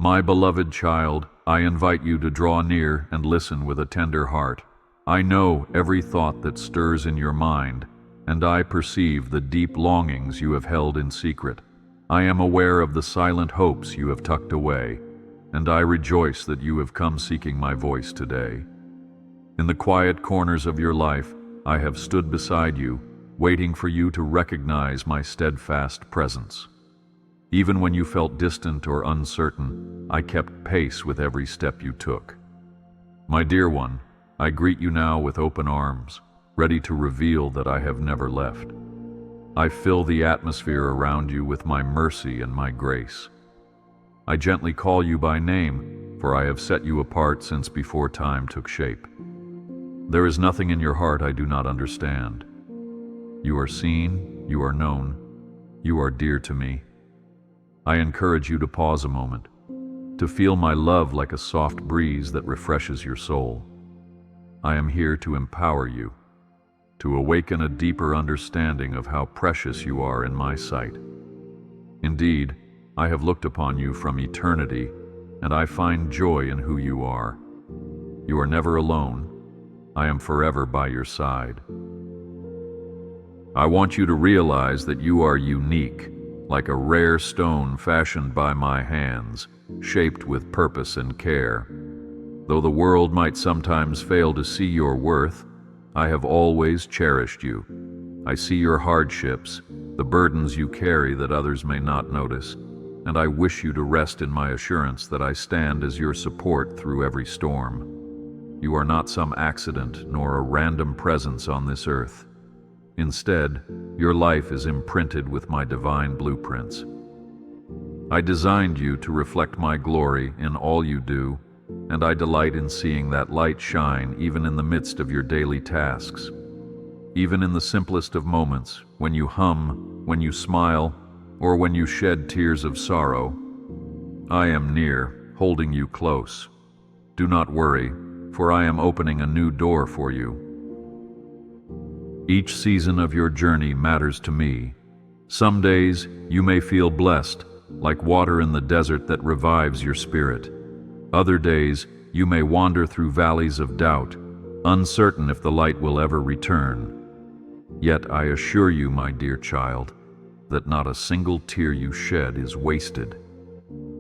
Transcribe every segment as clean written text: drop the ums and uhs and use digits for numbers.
My beloved child, I invite you to draw near and listen with a tender heart. I know every thought that stirs in your mind, and I perceive the deep longings you have held in secret. I am aware of the silent hopes you have tucked away, and I rejoice that you have come seeking my voice today. In the quiet corners of your life, I have stood beside you, waiting for you to recognize my steadfast presence. Even when you felt distant or uncertain, I kept pace with every step you took. My dear one, I greet you now with open arms, ready to reveal that I have never left. I fill the atmosphere around you with my mercy and my grace. I gently call you by name, for I have set you apart since before time took shape. There is nothing in your heart I do not understand. You are seen, you are known, you are dear to me. I encourage you to pause a moment, to feel my love like a soft breeze that refreshes your soul. I am here to empower you, to awaken a deeper understanding of how precious you are in my sight. Indeed, I have looked upon you from eternity, and I find joy in who you are. You are never alone. I am forever by your side. I want you to realize that you are unique, like a rare stone fashioned by my hands, shaped with purpose and care. Though the world might sometimes fail to see your worth, I have always cherished you. I see your hardships, the burdens you carry that others may not notice, and I wish you to rest in my assurance that I stand as your support through every storm. You are not some accident nor a random presence on this earth. Instead, your life is imprinted with my divine blueprints. I designed you to reflect my glory in all you do, and I delight in seeing that light shine even in the midst of your daily tasks. Even in the simplest of moments, when you hum, when you smile, or when you shed tears of sorrow, I am near, holding you close. Do not worry, for I am opening a new door for you. Each season of your journey matters to me. Some days you may feel blessed, like water in the desert that revives your spirit. Other days you may wander through valleys of doubt, uncertain if the light will ever return. Yet I assure you, my dear child, that not a single tear you shed is wasted.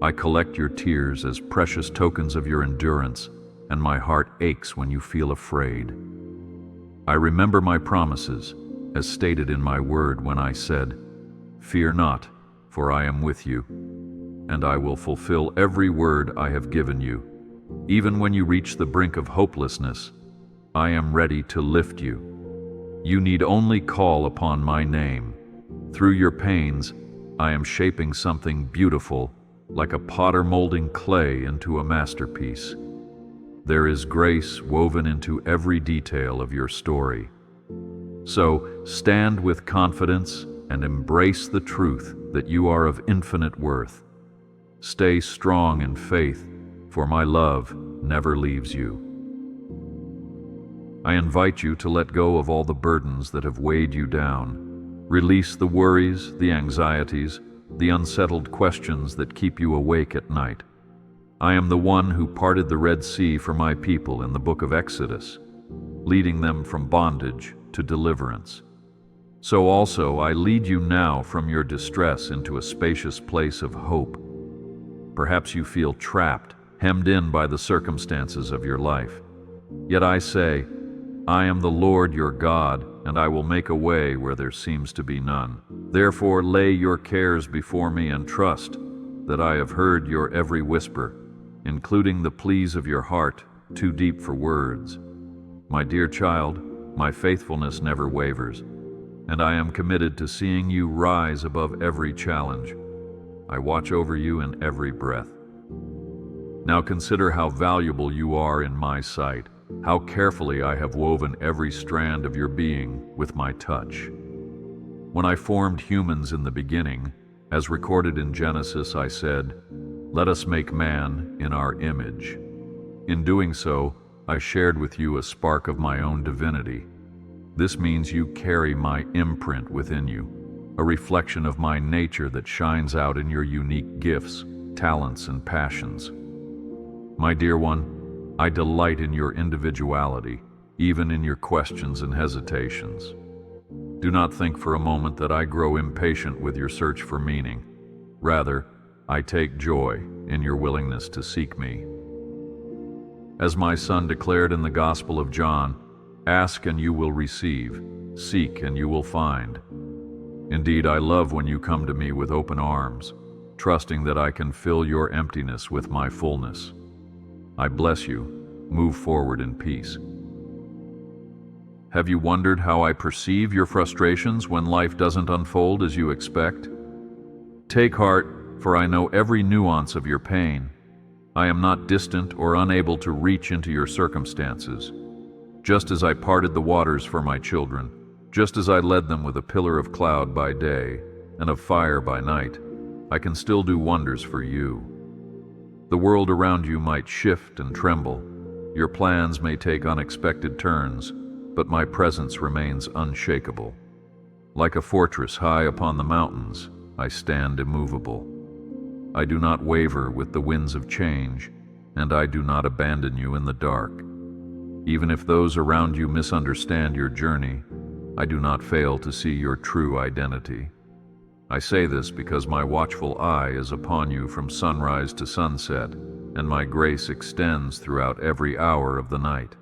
I collect your tears as precious tokens of your endurance, and my heart aches when you feel afraid. I remember my promises, as stated in my word when I said, "Fear not, for I am with you, and I will fulfill every word I have given you. Even when you reach the brink of hopelessness, I am ready to lift you. You need only call upon my name. Through your pains, I am shaping something beautiful, like a potter molding clay into a masterpiece. There is grace woven into every detail of your story. So stand with confidence and embrace the truth that you are of infinite worth. Stay strong in faith, for my love never leaves you. I invite you to let go of all the burdens that have weighed you down. Release the worries, the anxieties, the unsettled questions that keep you awake at night. I am the one who parted the Red Sea for my people in the book of Exodus, leading them from bondage to deliverance. So also I lead you now from your distress into a spacious place of hope. Perhaps you feel trapped, hemmed in by the circumstances of your life. Yet I say, I am the Lord your God, and I will make a way where there seems to be none. Therefore lay your cares before me and trust that I have heard your every whisper, including the pleas of your heart, too deep for words. My dear child, my faithfulness never wavers, and I am committed to seeing you rise above every challenge. I watch over you in every breath. Now consider how valuable you are in my sight, how carefully I have woven every strand of your being with my touch. When I formed humans in the beginning, as recorded in Genesis, I said, "Let us make man in our image." In doing so, I shared with you a spark of my own divinity. This means you carry my imprint within you, a reflection of my nature that shines out in your unique gifts, talents, and passions. My dear one, I delight in your individuality, even in your questions and hesitations. Do not think for a moment that I grow impatient with your search for meaning. Rather, I take joy in your willingness to seek me. As my Son declared in the Gospel of John, "Ask and you will receive, seek and you will find." Indeed, I love when you come to me with open arms, trusting that I can fill your emptiness with my fullness. I bless you. Move forward in peace. Have you wondered how I perceive your frustrations when life doesn't unfold as you expect? Take heart, for I know every nuance of your pain. I am not distant or unable to reach into your circumstances. Just as I parted the waters for my children, just as I led them with a pillar of cloud by day and of fire by night, I can still do wonders for you. The world around you might shift and tremble. Your plans may take unexpected turns, but my presence remains unshakable. Like a fortress high upon the mountains, I stand immovable. I do not waver with the winds of change, and I do not abandon you in the dark. Even if those around you misunderstand your journey, I do not fail to see your true identity. I say this because my watchful eye is upon you from sunrise to sunset, and my grace extends throughout every hour of the night.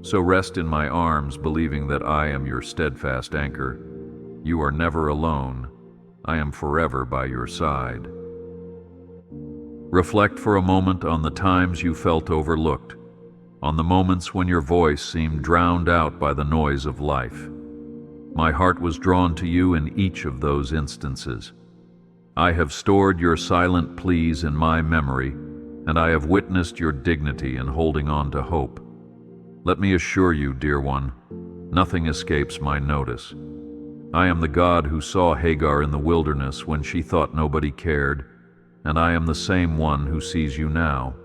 So rest in my arms, believing that I am your steadfast anchor. You are never alone. I am forever by your side. Reflect for a moment on the times you felt overlooked, on the moments when your voice seemed drowned out by the noise of life. My heart was drawn to you in each of those instances. I have stored your silent pleas in my memory, and I have witnessed your dignity in holding on to hope. Let me assure you, dear one, nothing escapes my notice. I am the God who saw Hagar in the wilderness when she thought nobody cared, and I am the same one who sees you now.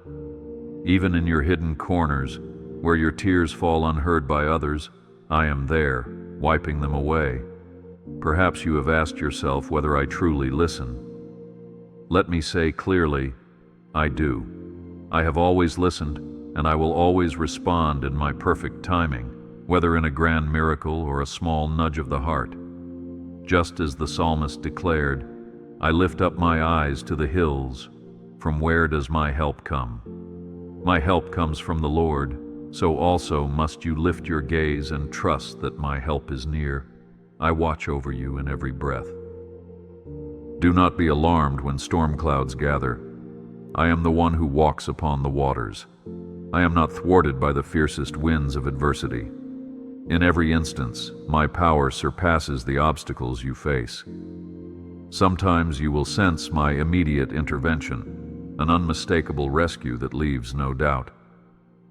Even in your hidden corners, where your tears fall unheard by others, I am there, wiping them away. Perhaps you have asked yourself whether I truly listen. Let me say clearly, I do. I have always listened, and I will always respond in my perfect timing, whether in a grand miracle or a small nudge of the heart. Just as the psalmist declared, I lift up my eyes to the hills. From where does my help come? My help comes from the Lord, so also must you lift your gaze and trust that my help is near. I watch over you in every breath. Do not be alarmed when storm clouds gather. I am the one who walks upon the waters. I am not thwarted by the fiercest winds of adversity. In every instance, my power surpasses the obstacles you face. Sometimes you will sense my immediate intervention, an unmistakable rescue that leaves no doubt.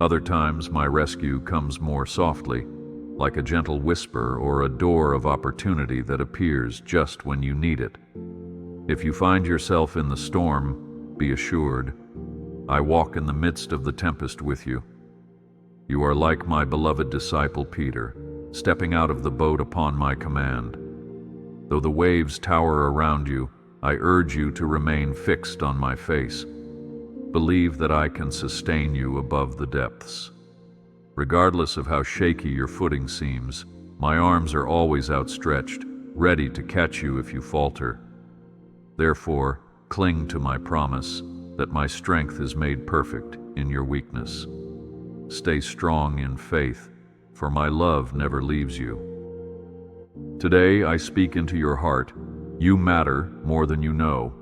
Other times my rescue comes more softly, like a gentle whisper or a door of opportunity that appears just when you need it. If you find yourself in the storm, be assured, I walk in the midst of the tempest with you. You are like my beloved disciple Peter, stepping out of the boat upon my command. Though the waves tower around you, I urge you to remain fixed on my face. Believe that I can sustain you above the depths. Regardless of how shaky your footing seems, my arms are always outstretched, ready to catch you if you falter. Therefore, cling to my promise that my strength is made perfect in your weakness. Stay strong in faith, for my love never leaves you. Today I speak into your heart. You matter more than you know.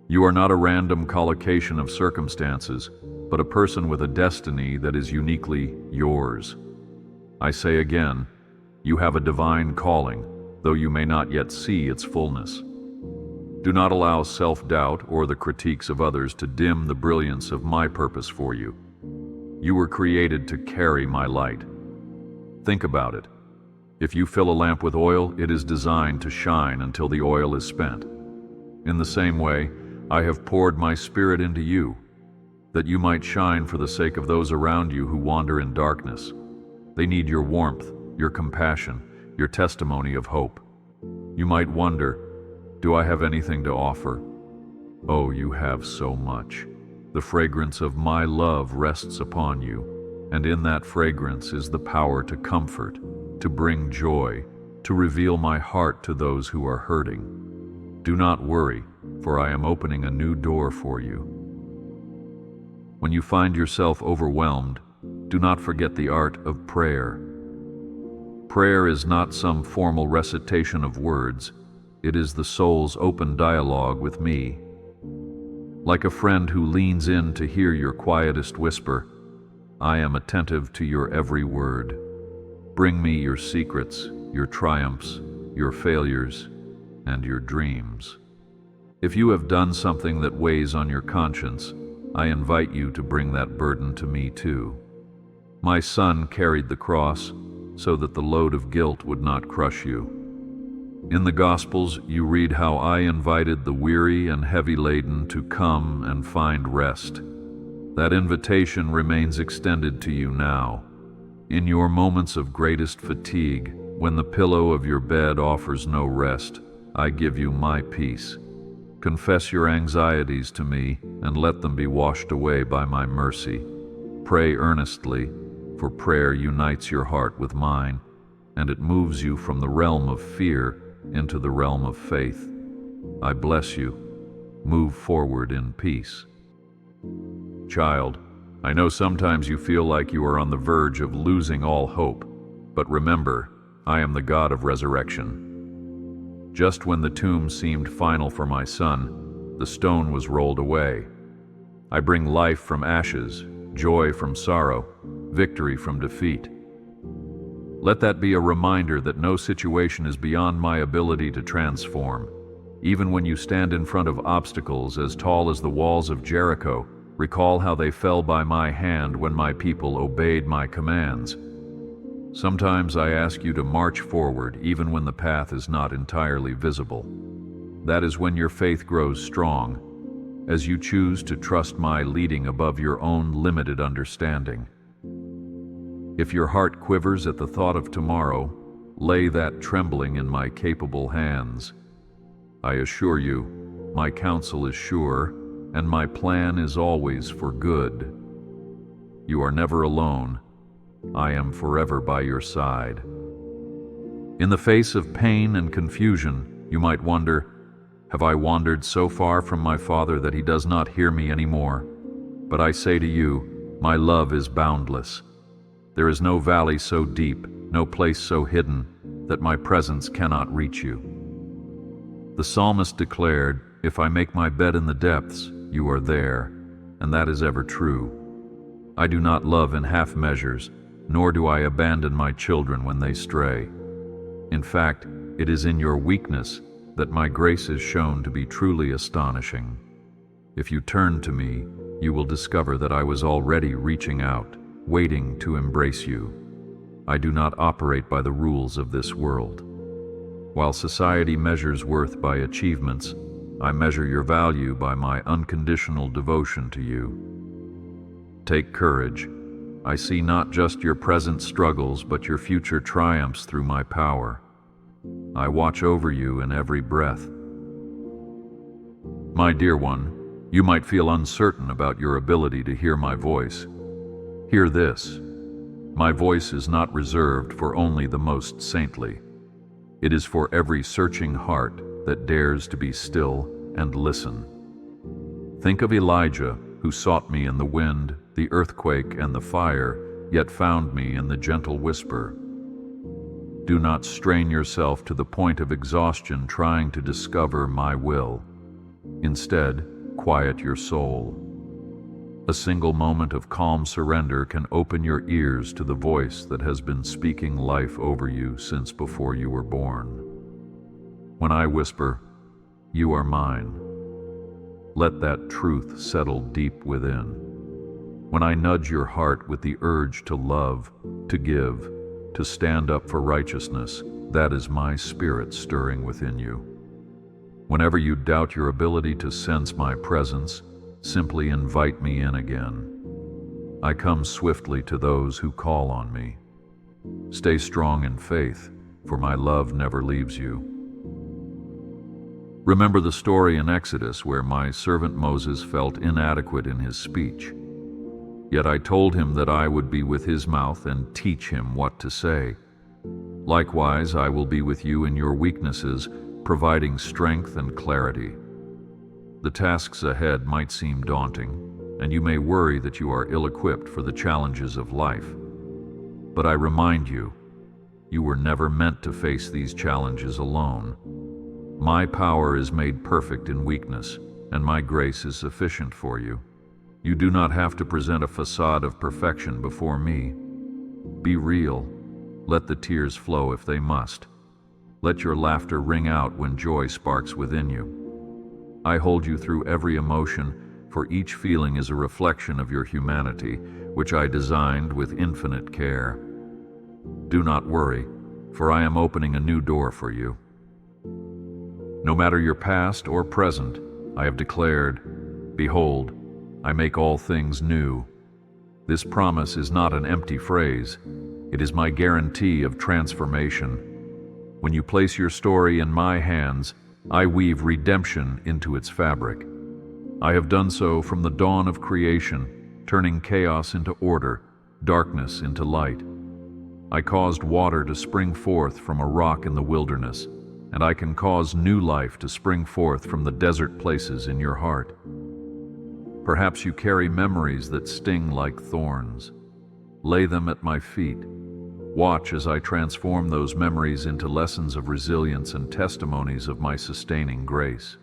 You are not a random collocation of circumstances, but a person with a destiny that is uniquely yours. I say again, you have a divine calling, though you may not yet see its fullness. Do not allow self-doubt or the critiques of others to dim the brilliance of my purpose for you. You were created to carry my light. Think about it. If you fill a lamp with oil, it is designed to shine until the oil is spent. In the same way, I have poured my Spirit into you, that you might shine for the sake of those around you who wander in darkness. They need your warmth, your compassion, your testimony of hope. You might wonder, do I have anything to offer? Oh, you have so much. The fragrance of my love rests upon you, and in that fragrance is the power to comfort, to bring joy, to reveal my heart to those who are hurting. Do not worry, for I am opening a new door for you. When you find yourself overwhelmed, do not forget the art of prayer. Prayer is not some formal recitation of words. It is the soul's open dialogue with me. Like a friend who leans in to hear your quietest whisper, I am attentive to your every word. Bring me your secrets, your triumphs, your failures, and your dreams. If you have done something that weighs on your conscience, I invite you to bring that burden to me too. My Son carried the cross so that the load of guilt would not crush you. In the Gospels, you read how I invited the weary and heavy-laden to come and find rest. That invitation remains extended to you now. In your moments of greatest fatigue, when the pillow of your bed offers no rest, I give you my peace. Confess your anxieties to me and let them be washed away by my mercy. Pray earnestly, for prayer unites your heart with mine, and it moves you from the realm of fear into the realm of faith. I bless you. Move forward in peace. Child, I know sometimes you feel like you are on the verge of losing all hope, but remember, I am the God of resurrection. Just when the tomb seemed final for my son, the stone was rolled away. I bring life from ashes, joy from sorrow, victory from defeat. Let that be a reminder that no situation is beyond my ability to transform. Even when you stand in front of obstacles as tall as the walls of Jericho, recall how they fell by my hand when my people obeyed my commands. Sometimes I ask you to march forward even when the path is not entirely visible. That is when your faith grows strong, as you choose to trust my leading above your own limited understanding. If your heart quivers at the thought of tomorrow, lay that trembling in my capable hands. I assure you, my counsel is sure, and my plan is always for good. You are never alone. I am forever by your side. In the face of pain and confusion, you might wonder, have I wandered so far from my Father that he does not hear me anymore? But I say to you, my love is boundless. There is no valley so deep, no place so hidden, that my presence cannot reach you. The psalmist declared, if I make my bed in the depths, you are there, and that is ever true. I do not love in half measures, nor do I abandon my children when they stray. In fact, it is in your weakness that my grace is shown to be truly astonishing. If you turn to me, you will discover that I was already reaching out, waiting to embrace you. I do not operate by the rules of this world. While society measures worth by achievements, I measure your value by my unconditional devotion to you. Take courage. I see not just your present struggles, but your future triumphs through my power. I watch over you in every breath. My dear one, you might feel uncertain about your ability to hear my voice. Hear this. My voice is not reserved for only the most saintly. It is for every searching heart that dares to be still and listen. Think of Elijah, who sought me in the wind, the earthquake, and the fire, yet found me in the gentle whisper. Do not strain yourself to the point of exhaustion trying to discover my will. Instead, quiet your soul. A single moment of calm surrender can open your ears to the voice that has been speaking life over you since before you were born. When I whisper, "You are mine," let that truth settle deep within. When I nudge your heart with the urge to love, to give, to stand up for righteousness, that is my spirit stirring within you. Whenever you doubt your ability to sense my presence, simply invite me in again. I come swiftly to those who call on me. Stay strong in faith, for my love never leaves you. Remember the story in Exodus where my servant Moses felt inadequate in his speech. Yet I told him that I would be with his mouth and teach him what to say. Likewise, I will be with you in your weaknesses, providing strength and clarity. The tasks ahead might seem daunting, and you may worry that you are ill-equipped for the challenges of life. But I remind you, you were never meant to face these challenges alone. My power is made perfect in weakness, and my grace is sufficient for you. You do not have to present a facade of perfection before me. Be real. Let the tears flow if they must. Let your laughter ring out when joy sparks within you. I hold you through every emotion, for each feeling is a reflection of your humanity, which I designed with infinite care. Do not worry, for I am opening a new door for you. No matter your past or present, I have declared, "Behold, I make all things new." This promise is not an empty phrase. It is my guarantee of transformation. When you place your story in my hands, I weave redemption into its fabric. I have done so from the dawn of creation, turning chaos into order, darkness into light. I caused water to spring forth from a rock in the wilderness, and I can cause new life to spring forth from the desert places in your heart. Perhaps you carry memories that sting like thorns. Lay them at my feet. Watch as I transform those memories into lessons of resilience and testimonies of my sustaining grace.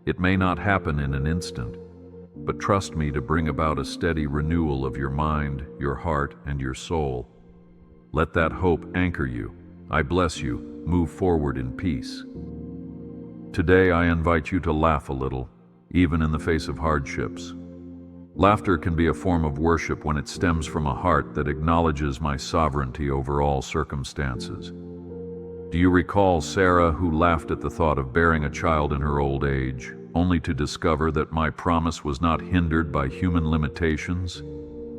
It may not happen in an instant, but trust me to bring about a steady renewal of your mind, your heart, and your soul. Let that hope anchor you. I bless you. Move forward in peace. Today I invite you to laugh a little, even in the face of hardships. Laughter can be a form of worship when it stems from a heart that acknowledges my sovereignty over all circumstances. Do you recall Sarah, who laughed at the thought of bearing a child in her old age, only to discover that my promise was not hindered by human limitations?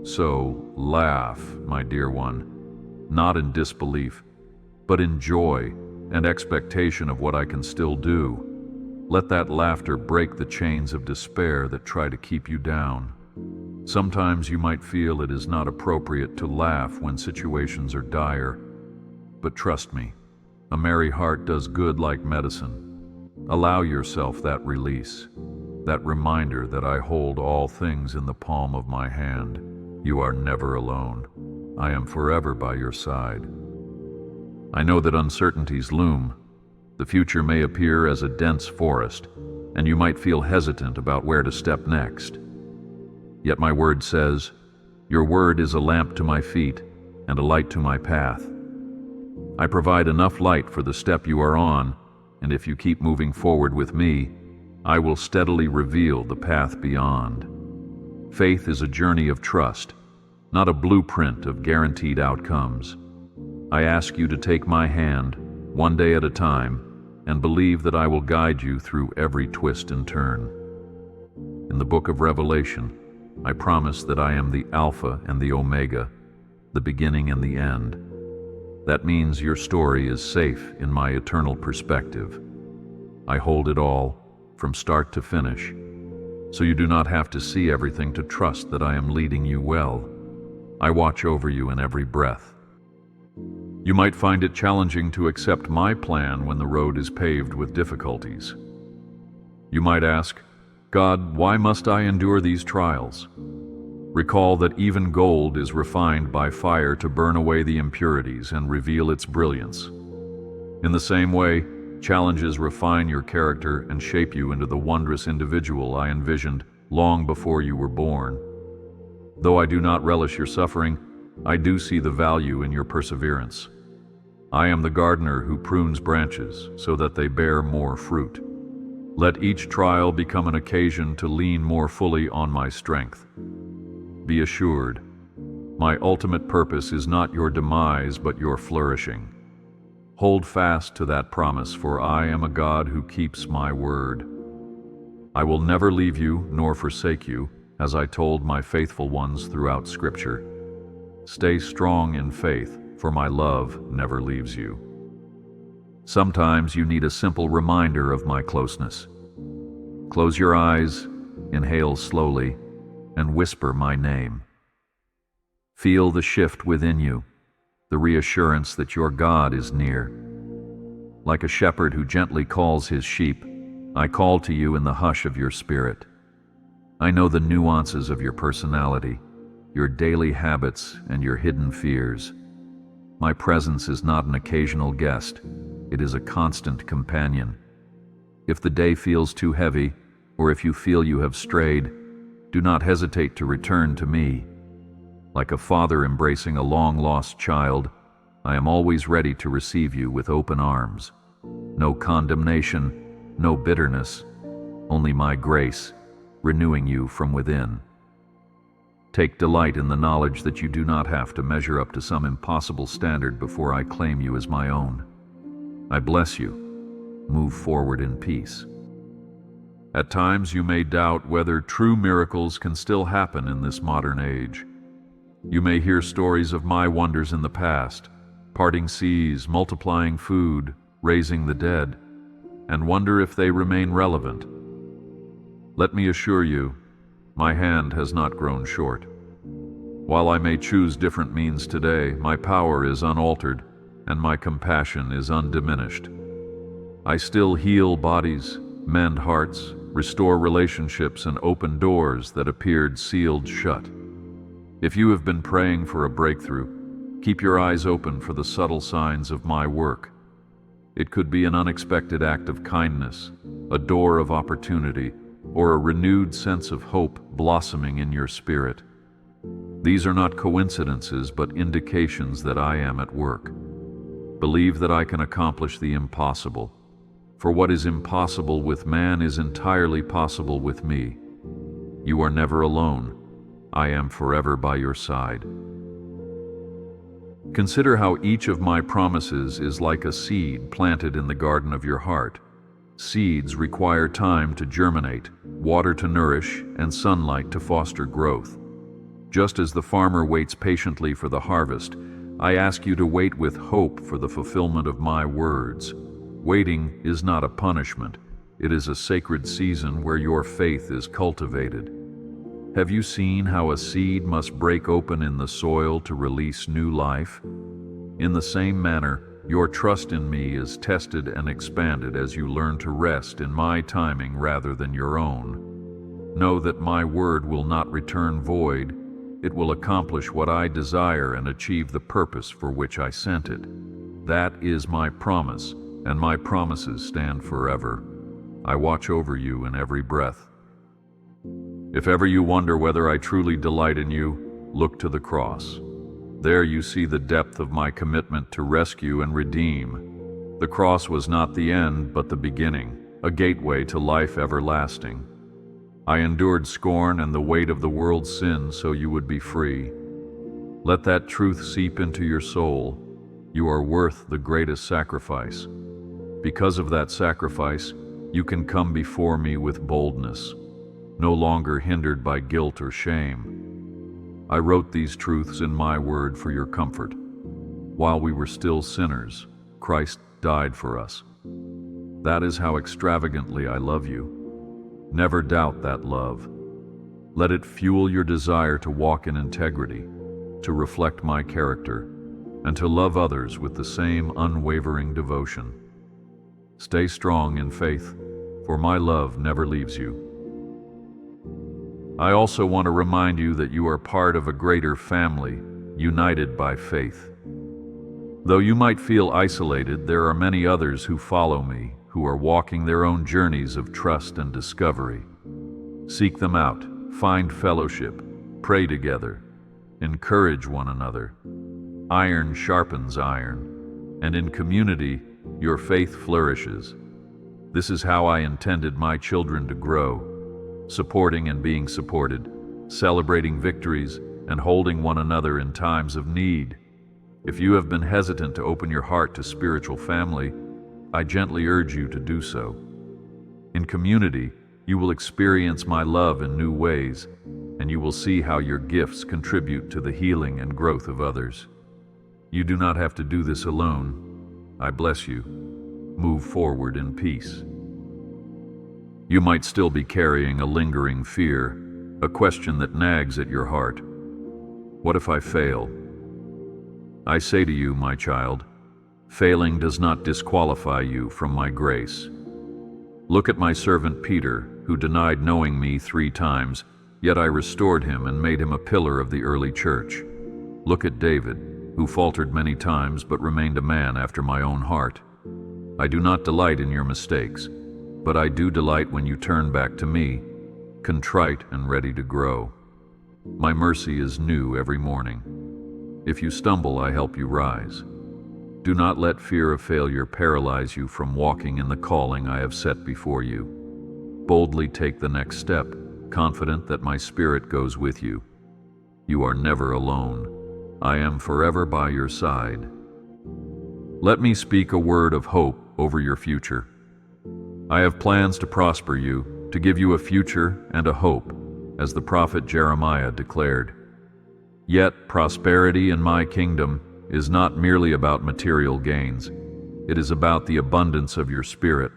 So, laugh, my dear one, not in disbelief, but in joy and expectation of what I can still do. Let that laughter break the chains of despair that try to keep you down. Sometimes you might feel it is not appropriate to laugh when situations are dire, but trust me, a merry heart does good like medicine. Allow yourself that release, that reminder that I hold all things in the palm of my hand. You are never alone. I am forever by your side. I know that uncertainties loom. The future may appear as a dense forest, and you might feel hesitant about where to step next. Yet my word says, "Your word is a lamp to my feet and a light to my path." I provide enough light for the step you are on, and if you keep moving forward with me, I will steadily reveal the path beyond. Faith is a journey of trust, not a blueprint of guaranteed outcomes. I ask you to take my hand, one day at a time, and believe that I will guide you through every twist and turn. In the book of Revelation, I promise that I am the Alpha and the Omega, the beginning and the end. That means your story is safe in my eternal perspective. I hold it all, from start to finish, so you do not have to see everything to trust that I am leading you well. I watch over you in every breath. You might find it challenging to accept my plan when the road is paved with difficulties. You might ask, "God, why must I endure these trials?" Recall that even gold is refined by fire to burn away the impurities and reveal its brilliance. In the same way, challenges refine your character and shape you into the wondrous individual I envisioned long before you were born. Though I do not relish your suffering, I do see the value in your perseverance. I am the gardener who prunes branches so that they bear more fruit. Let each trial become an occasion to lean more fully on my strength. Be assured, my ultimate purpose is not your demise but your flourishing. Hold fast to that promise, for I am a God who keeps my word. I will never leave you nor forsake you, as I told my faithful ones throughout Scripture. Stay strong in faith, for my love never leaves you. Sometimes you need a simple reminder of my closeness. Close your eyes, inhale slowly, and whisper my name. Feel the shift within you, the reassurance that your God is near. Like a shepherd who gently calls his sheep, I call to you in the hush of your spirit. I know the nuances of your personality, your daily habits, and your hidden fears. My presence is not an occasional guest, it is a constant companion. If the day feels too heavy, or if you feel you have strayed, do not hesitate to return to me. Like a father embracing a long-lost child, I am always ready to receive you with open arms. No condemnation, no bitterness, only my grace, renewing you from within. Take delight in the knowledge that you do not have to measure up to some impossible standard before I claim you as my own. I bless you. Move forward in peace. At times you may doubt whether true miracles can still happen in this modern age. You may hear stories of my wonders in the past, parting seas, multiplying food, raising the dead, and wonder if they remain relevant. Let me assure you, my hand has not grown short. While I may choose different means today, my power is unaltered, and my compassion is undiminished. I still heal bodies, mend hearts, restore relationships, and open doors that appeared sealed shut. If you have been praying for a breakthrough, keep your eyes open for the subtle signs of my work. It could be an unexpected act of kindness, a door of opportunity, or a renewed sense of hope blossoming in your spirit. These are not coincidences, but indications that I am at work. Believe that I can accomplish the impossible. For what is impossible with man is entirely possible with me. You are never alone. I am forever by your side. Consider how each of my promises is like a seed planted in the garden of your heart. Seeds require time to germinate, water to nourish, and sunlight to foster growth. Just as the farmer waits patiently for the harvest, I ask you to wait with hope for the fulfillment of my words. Waiting is not a punishment. It is a sacred season where your faith is cultivated. Have you seen how a seed must break open in the soil to release new life? In the same manner, your trust in me is tested and expanded as you learn to rest in my timing rather than your own. Know that my word will not return void. It will accomplish what I desire and achieve the purpose for which I sent it. That is my promise, and my promises stand forever. I watch over you in every breath. If ever you wonder whether I truly delight in you, look to the cross. There you see the depth of my commitment to rescue and redeem. The cross was not the end, but the beginning, a gateway to life everlasting. I endured scorn and the weight of the world's sin so you would be free. Let that truth seep into your soul. You are worth the greatest sacrifice. Because of that sacrifice, you can come before me with boldness, no longer hindered by guilt or shame. I wrote these truths in my word for your comfort. While we were still sinners, Christ died for us. That is how extravagantly I love you. Never doubt that love. Let it fuel your desire to walk in integrity, to reflect my character, and to love others with the same unwavering devotion. Stay strong in faith, for my love never leaves you. I also want to remind you that you are part of a greater family, united by faith. Though you might feel isolated, there are many others who follow me, who are walking their own journeys of trust and discovery. Seek them out, find fellowship, pray together, encourage one another. Iron sharpens iron, and in community, your faith flourishes. This is how I intended my children to grow. Supporting and being supported, celebrating victories, and holding one another in times of need. If you have been hesitant to open your heart to spiritual family, I gently urge you to do so. In community, you will experience my love in new ways, and you will see how your gifts contribute to the healing and growth of others. You do not have to do this alone. I bless you. Move forward in peace. You might still be carrying a lingering fear, a question that nags at your heart. What if I fail? I say to you, my child, failing does not disqualify you from my grace. Look at my servant Peter, who denied knowing me 3 times, yet I restored him and made him a pillar of the early church. Look at David, who faltered many times but remained a man after my own heart. I do not delight in your mistakes, but I do delight when you turn back to me, contrite and ready to grow. My mercy is new every morning. If you stumble, I help you rise. Do not let fear of failure paralyze you from walking in the calling I have set before you. Boldly take the next step, confident that my Spirit goes with you. You are never alone. I am forever by your side. Let me speak a word of hope over your future. I have plans to prosper you, to give you a future and a hope, as the prophet Jeremiah declared. Yet prosperity in my kingdom is not merely about material gains. It is about the abundance of your spirit,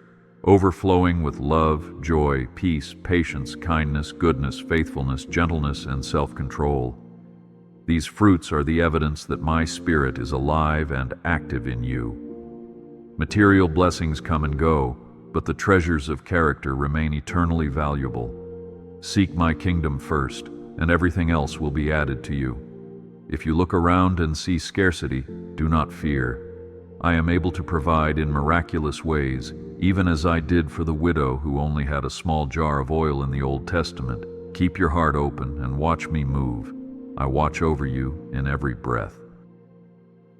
overflowing with love, joy, peace, patience, kindness, goodness, faithfulness, gentleness, and self-control. These fruits are the evidence that my Spirit is alive and active in you. Material blessings come and go, but the treasures of character remain eternally valuable. Seek my kingdom first, and everything else will be added to you. If you look around and see scarcity, do not fear. I am able to provide in miraculous ways, even as I did for the widow who only had a small jar of oil in the Old Testament. Keep your heart open and watch me move. I watch over you in every breath.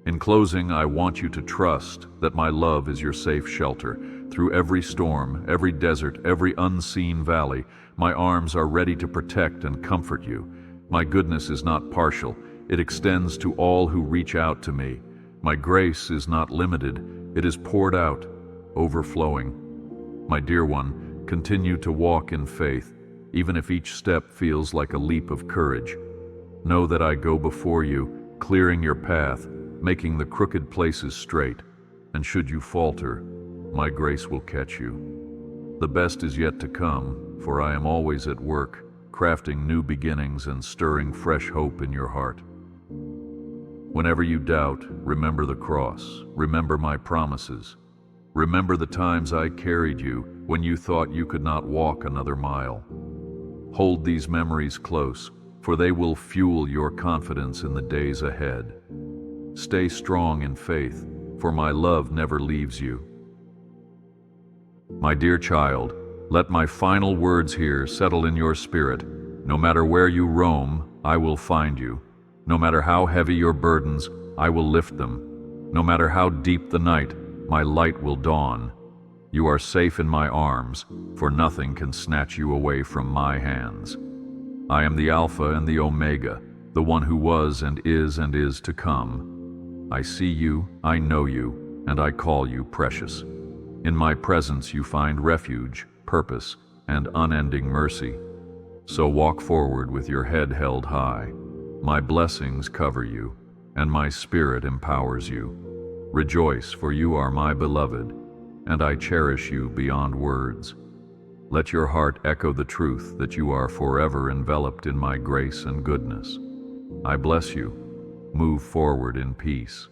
In closing, I want you to trust that my love is your safe shelter. Through every storm, every desert, every unseen valley, my arms are ready to protect and comfort you. My goodness is not partial. It extends to all who reach out to me. My grace is not limited. It is poured out, overflowing. My dear one, continue to walk in faith, even if each step feels like a leap of courage. Know that I go before you, clearing your path, making the crooked places straight. And should you falter, my grace will catch you. The best is yet to come, for I am always at work, crafting new beginnings and stirring fresh hope in your heart. Whenever you doubt, remember the cross, remember my promises. Remember the times I carried you when you thought you could not walk another mile. Hold these memories close, for they will fuel your confidence in the days ahead. Stay strong in faith, for my love never leaves you. My dear child, let my final words here settle in your spirit. No matter where you roam, I will find you. No matter how heavy your burdens, I will lift them. No matter how deep the night, my light will dawn. You are safe in my arms, for nothing can snatch you away from my hands. I am the Alpha and the Omega, the one who was and is to come. I see you, I know you, and I call you precious. In my presence you find refuge, purpose, and unending mercy. So walk forward with your head held high. My blessings cover you, and my Spirit empowers you. Rejoice, for you are my beloved, and I cherish you beyond words. Let your heart echo the truth that you are forever enveloped in my grace and goodness. I bless you. Move forward in peace.